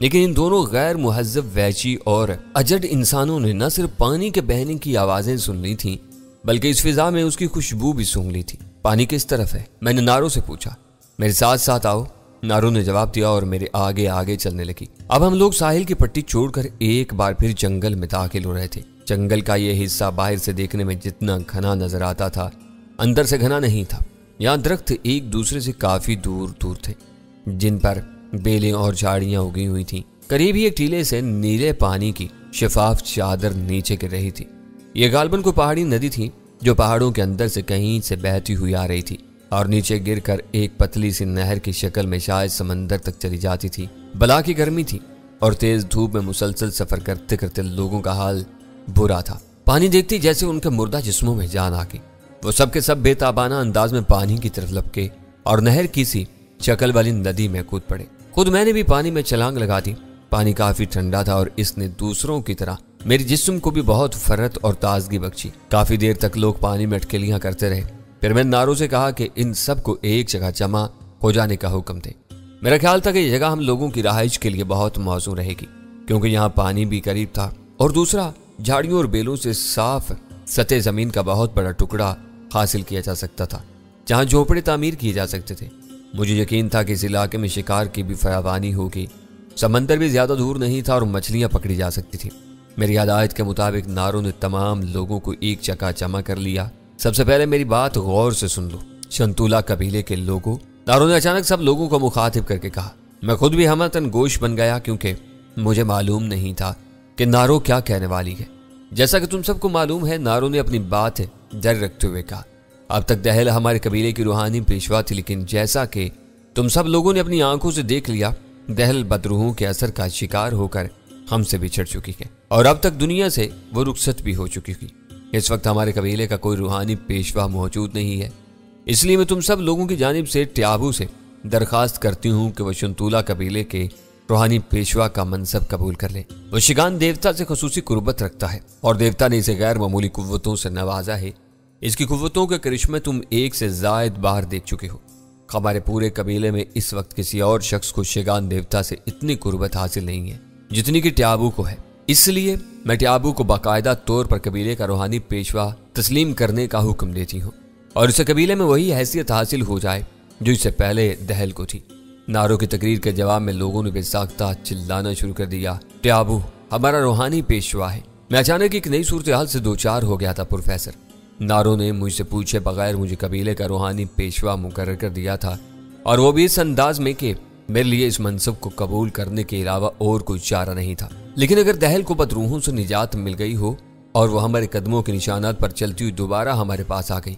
لیکن ان دونوں غیر مہذب وحشی اور اجڑ انسانوں نے نہ صرف پانی کے بہنے کی آوازیں سن لی تھیں بلکہ اس فضا میں اس کی خوشبو بھی سونگھ لی تھی۔ پانی کس طرف ہے؟ میں نے نارو سے پوچھا۔ میرے ساتھ ساتھ آؤ، نارو نے جواب دیا اور میرے آگے آگے چلنے لگی۔ اب ہم لوگ ساحل کی پٹی چھوڑ کر ایک بار پھر جنگل میں داخل ہو رہے تھے۔ جنگل کا یہ حصہ باہر سے دیکھنے میں جتنا گھنا نظر آتا تھا اندر سے گھنا نہیں تھا۔ یہاں درخت ایک دوسرے سے کافی دور دور تھے جن پر بیلیں اور جھاڑیاں اگی ہوئی تھیں۔ قریب ہی ایک ٹیلے سے نیلے پانی کی شفاف چادر نیچے گر رہی تھی۔ یہ غالباً کوئی پہاڑی ندی تھی جو پہاڑوں کے اندر سے کہیں سے بہتی ہوئی آ رہی تھی اور نیچے گر کر ایک پتلی سی نہر کی شکل میں شاید سمندر تک چلی جاتی تھی۔ بلا کی گرمی تھی اور تیز دھوپ میں مسلسل سفر کرتے کرتے لوگوں کا حال برا تھا۔ پانی دیکھتی جیسے ان کے مردہ جسموں میں جان آ گئی۔ وہ سب کے سب بے تابانہ انداز میں پانی کی طرف لپکے اور نہر کی سی شکل والی ندی میں کود پڑے۔ خود میں نے بھی پانی میں چھلانگ لگا دی۔ پانی کافی ٹھنڈا تھا اور اس نے دوسروں کی طرح میرے جسم کو بھی بہت فرت اور تازگی بخشی۔ کافی دیر تک لوگ پانی میں اٹکلیاں کرتے رہے۔ پھر میں نے نارو سے کہا کہ ان سب کو ایک جگہ جمع ہو جانے کا حکم دے۔ میرا خیال تھا کہ یہ جگہ ہم لوگوں کی رہائش کے لیے بہت موزوں رہے گی کیونکہ یہاں پانی بھی قریب تھا اور دوسرا جھاڑیوں اور بیلوں سے صاف سطح زمین کا بہت بڑا ٹکڑا حاصل کیا جا سکتا تھا جہاں جھونپڑے تعمیر کیے جا سکتے تھے۔ مجھے یقین تھا کہ اس علاقے میں شکار کی بھی فراوانی ہوگی۔ سمندر بھی زیادہ دور نہیں تھا اور مچھلیاں پکڑی جا سکتی تھیں۔ میری ہدایت کے مطابق نارو نے تمام لوگوں کو ایک جگہ جمع کر لیا۔ سب سے پہلے میری بات غور سے سن لو، شنتولا قبیلے کے لوگوں۔ نارو نے اچانک سب لوگوں کو مخاطب کر کے کہا۔ میں خود بھی ہمتن گوش بن گیا کیونکہ مجھے معلوم نہیں تھا کہ نارو کیا کہنے والی ہے۔ جیسا کہ تم سب کو معلوم ہے، نارو نے اپنی بات جاری رکھتے ہوئے کہا، اب تک دہل ہمارے قبیلے کی روحانی پیشوا تھی، لیکن جیسا کہ تم سب لوگوں نے اپنی آنکھوں سے دیکھ لیا، دہل بدروحوں کے اثر کا شکار ہو کر ہم سے بچھڑ چکی ہے اور اب تک دنیا سے وہ رخصت بھی ہو چکی ہے۔ اس وقت ہمارے قبیلے کا کوئی روحانی پیشوا موجود نہیں ہے، اس لیے میں تم سب لوگوں کی جانب سے ٹیابو سے درخواست کرتی ہوں کہ وہ شنتولا قبیلے کے روحانی پیشوا کا منصب قبول کر لے۔ وہ شگان دیوتا سے خصوصی قربت رکھتا ہے اور دیوتا نے اسے غیر معمولی قوتوں سے نوازا ہے۔ اس کی قوتوں کے کرشمے تم ایک سے زائد بار دیکھ چکے ہو۔ ہمارے پورے قبیلے میں اس وقت کسی اور شخص کو شگان دیوتا سے اتنی قربت حاصل نہیں ہے جتنی کہ ٹیابو کو ہے۔ اس لیے میں ٹیابو کو باقاعدہ طور پر قبیلے کا روحانی پیشوا تسلیم کرنے کا حکم دیتی ہوں اور اسے قبیلے میں وہی حیثیت حاصل ہو جائے جو اس سے پہلے دہل کو تھی۔ نارو کی تقریر کے جواب میں لوگوں نے بے ساختہ چلانا شروع کر دیا، ٹیابو ہمارا روحانی پیشوا ہے۔ میں اچانک ایک نئی صورتحال سے دوچار ہو گیا تھا پروفیسر۔ نارو نے مجھ سے پوچھے بغیر مجھے قبیلے کا روحانی پیشوا مقرر کر دیا تھا اور وہ بھی اس انداز میں کہ میرے لیے اس منصب کو قبول کرنے کے علاوہ اور کوئی چارہ نہیں تھا۔ لیکن اگر دہل کو بدروحوں سے نجات مل گئی ہو اور وہ ہمارے قدموں کے نشانات پر چلتی ہوئی دوبارہ ہمارے پاس آ گئی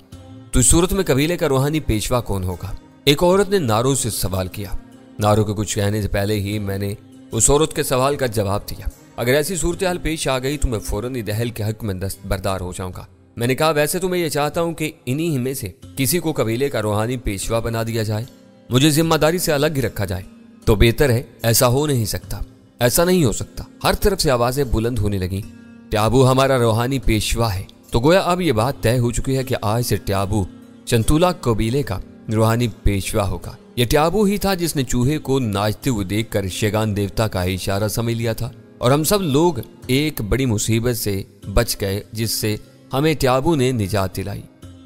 تو اس صورت میں قبیلے کا روحانی پیشوا کون ہوگا؟ ایک عورت نے نارو سے سوال کیا۔ نارو کے کچھ کہنے سے پہلے ہی میں نے اس عورت کے سوال کا جواب دیا۔ اگر ایسی صورتحال پیش آ گئی تو میں فوراً ہی دہل کے حق میں دستبردار ہو جاؤں گا۔ میں نے کہا ویسے تو میں یہ چاہتا ہوں کہ انہی میں سے کسی کو قبیلے کا روحانی پیشوا بنا دیا جائے، مجھے ذمہ داری سے الگ ہی رکھا جائے تو بہتر ہے۔ ایسا ہو نہیں سکتا، ایسا نہیں ہو سکتا۔ ہر طرف سے آوازیں بلند ہونے لگیں، ٹیابو ہمارا روحانی پیشوا ہے۔ تو گویا اب یہ بات طے ہو چکی ہے کہ آج سے ٹیابو شنتولا قبیلے کا روحانی پیشوا ہوگا۔ یہ ٹیابو ہی تھا جس نے چوہے کو ناچتے ہوئے دیکھ کر شگان دیوتا کا اشارہ سمجھ لیا تھا اور ہم سب لوگ ایک بڑی مصیبت سے بچ گئے جس سے ہمیں ٹیابو نے نجات دلائی۔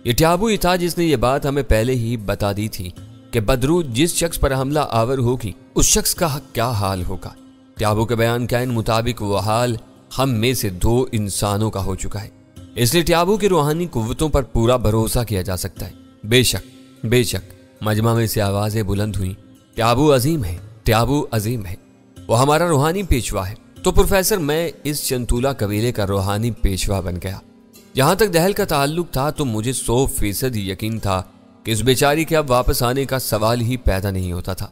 یہ ٹیابو ہی تھا جس نے یہ بات ہمیں پہلے ہی بتا دی تھی کہ بدرو جس شخص پر حملہ آور ہوگی اس شخص کا کیا حال ہوگا۔ ٹیابو کے بیان کے مطابق وہ حال ہم میں سے 2 انسانوں کا ہو چکا ہے، اس لیے ٹیابو کی روحانی قوتوں پر پورا بھروسہ کیا جا سکتا ہے۔ بے شک بے شک، مجمع میں سے آوازیں بلند ہوئیں، ٹیابو عظیم ہے، ٹیابو عظیم ہے، وہ ہمارا روحانی پیشوا ہے۔ تو پروفیسر میں اس شنتولا قبیلے کا روحانی پیشوا بن گیا۔ جہاں تک دہل کا تعلق تھا تو مجھے 100% یقین تھا کہ اس بیچاری کے اب واپس آنے کا سوال ہی پیدا نہیں ہوتا تھا،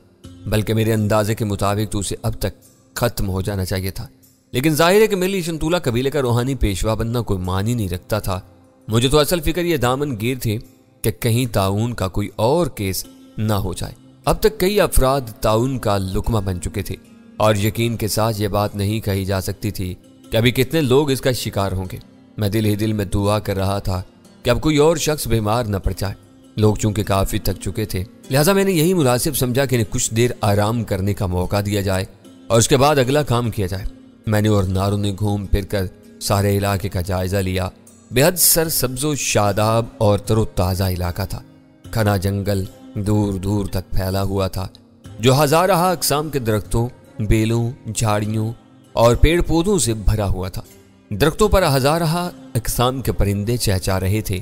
بلکہ میرے اندازے کے مطابق تو اسے اب تک ختم ہو جانا چاہیے تھا۔ لیکن ظاہر ہے کہ میرے لیے شنتولا قبیلے کا روحانی پیشوا بننا کوئی معنی نہیں رکھتا تھا۔ مجھے تو اصل فکر یہ دامن گیر تھی کہ کہیں طاعون کا کوئی اور کیس نہ ہو جائے۔ اب تک کئی افراد طاعون کا لقمہ بن چکے تھے اور یقین کے ساتھ یہ بات نہیں کہی جا سکتی تھی کہ ابھی کتنے لوگ اس کا شکار ہوں گے۔ میں دل ہی دل میں دعا کر رہا تھا کہ اب کوئی اور شخص بیمار نہ پڑ جائے۔ لوگ چونکہ کافی تھک چکے تھے، لہٰذا میں نے یہی مناسب سمجھا کہ انہیں کچھ دیر آرام کرنے کا موقع دیا جائے اور اس کے بعد اگلا کام کیا جائے۔ میں نے اور نارو نے گھوم پھر کر سارے علاقے کا جائزہ لیا۔ بے حد سرسبز و شاداب اور تر و تازہ علاقہ تھا۔ گھنا جنگل دور دور تک پھیلا ہوا تھا جو ہزارہ اقسام کے درختوں، بیلوں، جھاڑیوں اور پیڑ پودوں سے بھرا ہوا تھا۔ درختوں پر ہزارہ اقسام کے پرندے چہچہا رہے تھے۔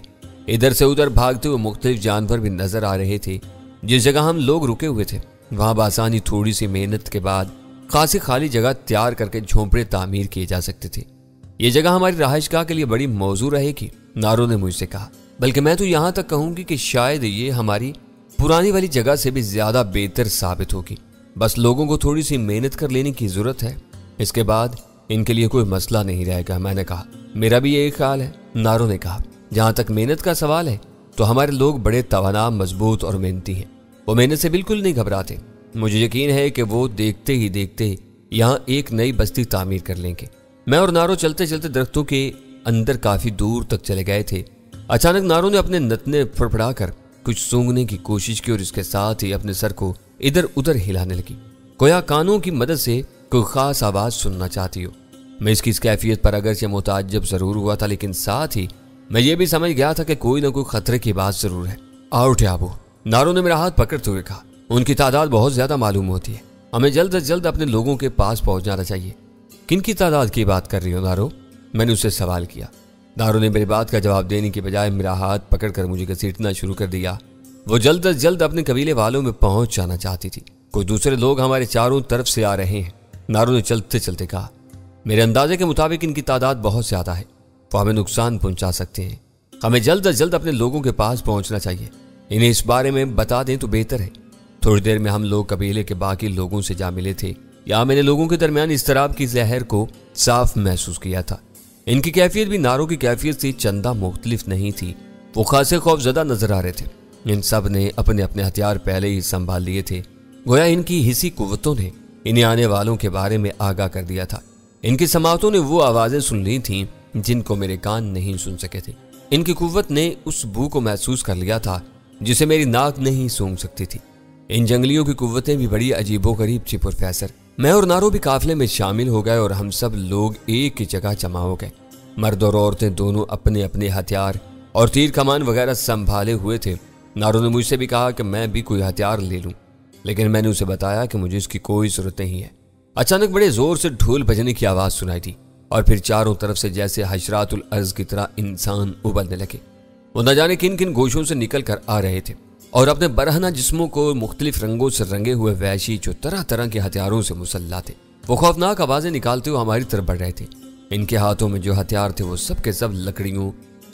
ادھر سے ادھر بھاگتے ہوئے مختلف جانور بھی نظر آ رہے تھے۔ جس جگہ ہم لوگ رکے ہوئے تھے وہاں بآسانی تھوڑی سی محنت کے بعد خاصی خالی جگہ تیار کر کے جھونپڑے تعمیر کیے جا سکتے تھے۔ یہ جگہ ہماری رہائش گاہ کے لیے بڑی موزوں رہے گی، نارو نے مجھ سے کہا۔ بلکہ میں تو یہاں تک کہوں گی کہ شاید یہ ہماری پرانی والی جگہ سے بھی زیادہ بہتر ثابت ہوگی۔ بس لوگوں کو تھوڑی سی محنت کر لینے کی ضرورت ہے، اس کے بعد ان کے لیے کوئی مسئلہ نہیں رہے گا۔ میں نے کہا میرا بھی یہی خیال ہے۔ نارو نے کہا جہاں تک محنت کا سوال ہے تو ہمارے لوگ بڑے توانا، مضبوط اور محنتی ہیں۔ وہ محنت سے بالکل نہیں گھبراتے۔ مجھے یقین ہے کہ وہ دیکھتے ہی دیکھتے یہاں ایک نئی بستی تعمیر کر لیں گے۔ میں اور نارو چلتے چلتے درختوں کے اندر کافی دور تک چلے گئے تھے۔ اچانک نارو نے اپنے نتنے پھڑپڑا کر کچھ سونگنے کی کوشش کی اور اس کے ساتھ ہی اپنے سر کو ادھر ادھر ہلانے لگی، گویا کانوں کی مدد سے کوئی خاص آواز سننا چاہتی ہو۔ میں اس کی اس کیفیت پر اگرچہ متعجب ضرور ہوا تھا، لیکن ساتھ ہی میں یہ بھی سمجھ گیا تھا کہ کوئی نہ کوئی خطرے کی بات ضرور ہے۔ آ اٹھے ابو، نارو نے میرا ہاتھ پکڑتے ہوئے کہا۔ ان کی تعداد بہت زیادہ معلوم ہوتی ہے، ہمیں جلد از جلد اپنے لوگوں کے پاس پہنچ جانا چاہیے۔ کن کی تعداد کی بات کر رہی ہو نارو؟ میں نے اس سے سوال کیا۔ نارو نے میری بات کا جواب دینے کی بجائے میرا ہاتھ پکڑ کر مجھے گھسیٹنا شروع کر دیا۔ وہ جلد از جلد اپنے قبیلے والوں میں پہنچ جانا چاہتی تھی۔ کوئی دوسرے لوگ ہمارے چاروں طرف سے آ رہے ہیں، نارو نے چلتے چلتے کہا۔ میرے اندازے کے مطابق ان کی تعداد بہت زیادہ ہے، وہ ہمیں نقصان پہنچا سکتے ہیں۔ ہمیں جلد از جلد اپنے لوگوں کے پاس پہنچنا چاہیے، انہیں اس بارے میں بتا دیں تو بہتر ہے۔ تھوڑی دیر میں ہم لوگ قبیلے کے باقی لوگوں سے جا ملے تھے۔ یہاں میں نے لوگوں کے درمیان اضطراب کی زہر کو صاف محسوس کیا تھا۔ ان کی کیفیت بھی نارو کی کیفیت سے چندہ مختلف نہیں تھی۔ وہ خاصے خوف زدہ نظر آ رہے تھے۔ ان سب نے اپنے اپنے ہتھیار پہلے ہی سنبھال لیے تھے، گویا ان کی حسی قوتوں نے انہیں آنے والوں کے بارے میں آگاہ کر دیا تھا۔ ان کی سماعتوں نے وہ آوازیں سن لی تھیں جن کو میرے کان نہیں سن سکے تھے۔ ان کی قوت نے اس بو کو محسوس کر لیا تھا جسے میری ناک نہیں سونگھ سکتی تھی۔ ان جنگلیوں کی قوتیں بھی بڑی عجیب و غریب تھی پروفیسر۔ میں اور نارو بھی قافلے میں شامل ہو گئے اور ہم سب لوگ ایک ہی جگہ جمع ہو گئے۔ مرد اور عورتیں دونوں اپنے اپنے ہتھیار اور تیر کمان وغیرہ سنبھالے ہوئے تھے۔ نارو نے مجھ سے بھی کہا کہ میں بھی کوئی ہتھیار لے لوں، لیکن میں نے اسے بتایا کہ مجھے اس کی کوئی ضرورت نہیں ہے۔ اچانک بڑے زور سے ڈھول بجنے کی آواز سنائی دی اور پھر چاروں طرف سے جیسے حشرات الارض کی طرح انسان ابلنے لگے۔ وہ نہ جانے کن کن گوشوں سے نکل کر آ رہے تھے اور اپنے برہنہ جسموں کو مختلف رنگوں سے رنگے ہوئے وحشی جو طرح طرح کے ہتھیاروں سے مسلح تھے، وہ خوفناک آوازیں نکالتے ہوئے ہماری طرف بڑھ رہے تھے۔ ان کے ہاتھوں میں جو ہتھیار تھے وہ سب کے سب لکڑیوں،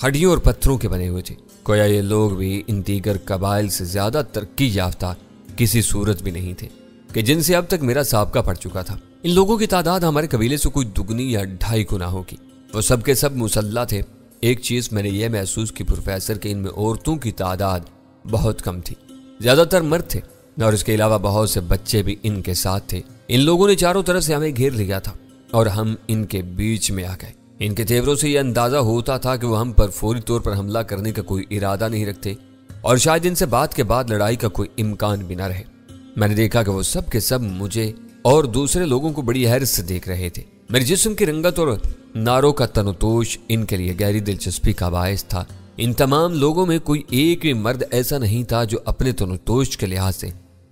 ہڈیوں اور پتھروں کے بنے ہوئے تھے، گویا یہ لوگ بھی ان دیگر قبائل سے زیادہ ترقی یافتہ کسی صورت بھی نہیں تھے کہ جن سے اب تک میرا سابقہ پڑ چکا تھا۔ ان لوگوں کی تعداد ہمارے قبیلے سے کوئی دگنی یا ڈھائی گنا ہوگی۔ وہ سب کے سب مسلح تھے۔ ایک چیز میں نے یہ محسوس کی پروفیسر کہ ان میں عورتوں کی تعداد بہت کم تھی، زیادہ تر مرد تھے اور اس کے علاوہ بہت سے بچے بھی ان کے ساتھ تھے۔ ان لوگوں نے چاروں طرف سے ہمیں گھیر لیا تھا اور ہم ان کے بیچ میں آ گئے۔ ان کے تیوروں سے یہ اندازہ ہوتا تھا کہ وہ ہم پر فوری طور پر حملہ کرنے کا کوئی ارادہ نہیں رکھتے اور شاید ان سے بات کے بعد لڑائی کا کوئی امکان بھی نہ رہے۔ میں نے دیکھا کہ وہ سب کے سب مجھے اور دوسرے لوگوں کو بڑی حیرت سے دیکھ رہے تھے۔ میرے جسم کی رنگت اور نارو کا تنوتوش ان کے لیے گہری دلچسپی کا باعث تھا۔ ان تمام لوگوں میں کوئی ایک بھی مرد ایسا نہیں تھا جو اپنے تنوتوش کے لحاظ سے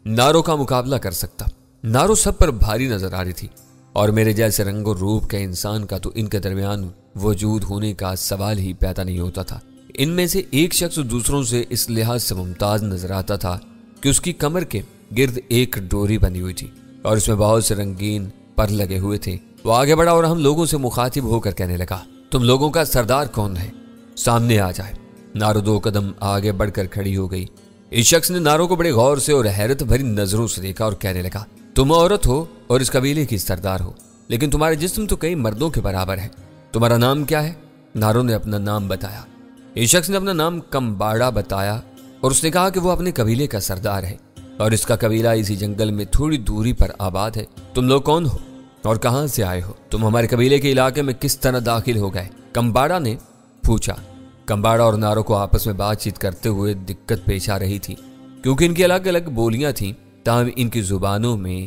نارو کا مقابلہ کر سکتا۔ نارو سب پر بھاری نظر آ رہی تھی اور میرے جیسے رنگ و روپ کے انسان کا تو ان کے درمیان وجود ہونے کا سوال ہی پیدا نہیں ہوتا تھا۔ ان میں سے ایک شخص دوسروں سے اس لحاظ سے ممتاز نظر آتا تھا کہ اس کی کمر کے گرد ایک ڈوری بنی ہوئی تھی اور اس میں بہت سے رنگین پر لگے ہوئے تھے۔ وہ آگے بڑھا اور ہم لوگوں سے مخاطب ہو کر کہنے لگا، تم لوگوں کا سردار کون ہے؟ سامنے آ جائے۔ نارو 2 قدم آگے بڑھ کر کھڑی ہو گئی۔ اس شخص نے نارو کو بڑے غور سے اور حیرت بھری نظروں سے دیکھا اور کہنے لگا، تم عورت ہو اور اس قبیلے کی سردار ہو، لیکن تمہارے جسم تو کئی مردوں کے برابر ہے۔ تمہارا نام کیا ہے؟ نارو نے اپنا نام بتایا۔ اس شخص نے اپنا نام کمباڑا بتایا اور اس نے کہا کہ وہ اپنے قبیلے کا سردار ہے اور اس کا قبیلہ اسی جنگل میں تھوڑی دوری پر آباد ہے۔ تم لوگ کون ہو اور کہاں سے آئے ہو؟ تم ہمارے قبیلے کے علاقے میں کس طرح داخل ہو گئے؟ کمباڑا نے پوچھا۔ کمباڑا اور نارو کو آپس میں بات چیت کرتے ہوئے دقت پیش آ رہی تھی کیونکہ ان کی الگ الگ بولیاں تھیں، تاہم ان کی زبانوں میں